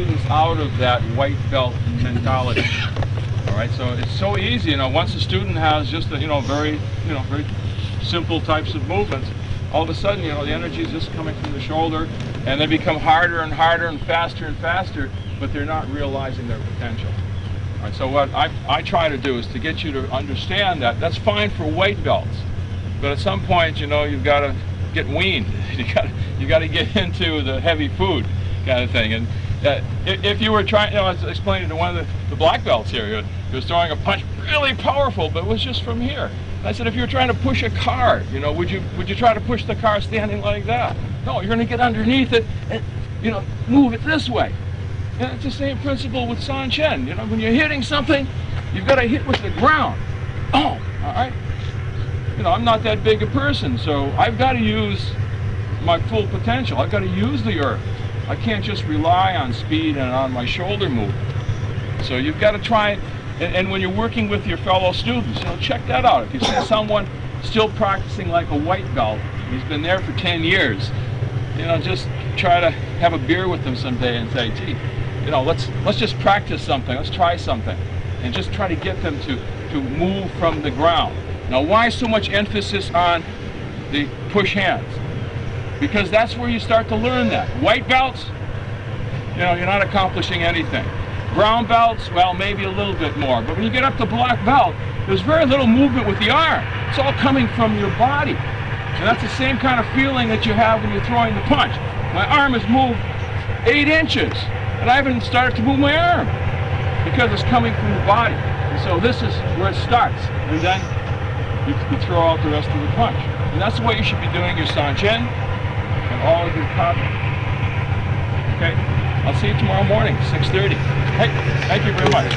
students out of that white belt mentality. All right, so it's so easy, once a student has just very simple types of movements, all of a sudden, the energy is just coming from the shoulder, and they become harder and harder and faster, but they're not realizing their potential. All right, so what I try to do is to get you to understand that that's fine for white belts, but at some point, you've got to get weaned. You got to get into the heavy food kind of thing. And if you were trying, I was explaining to one of the black belts here, he was throwing a punch really powerful, but it was just from here. And I said, if you were trying to push a car, would you try to push the car standing like that? No, you're going to get underneath it and move it this way. And it's the same principle with Sanchin. When you're hitting something, you've got to hit with the ground. Oh, all right. I'm not that big a person, so I've got to use my full potential. I've got to use the earth. I can't just rely on speed and on my shoulder movement. So you've got to try, and when you're working with your fellow students, check that out. If you see someone still practicing like a white belt, he's been there for 10 years, just try to have a beer with them someday and say, gee, let's just practice something, let's try something, and just try to get them to move from the ground. Now, why so much emphasis on the push hands? Because that's where you start to learn that. White belts, you're not accomplishing anything. Brown belts, well, maybe a little bit more. But when you get up to black belt, there's very little movement with the arm. It's all coming from your body. And that's the same kind of feeling that you have when you're throwing the punch. My arm has moved 8 inches, and I haven't started to move my arm because it's coming from the body. And so this is where it starts. And then you throw out the rest of the punch. And that's the way you should be doing your Sanchin and all of your kata. Okay? I'll see you tomorrow morning, 6:30. Hey, thank you very much.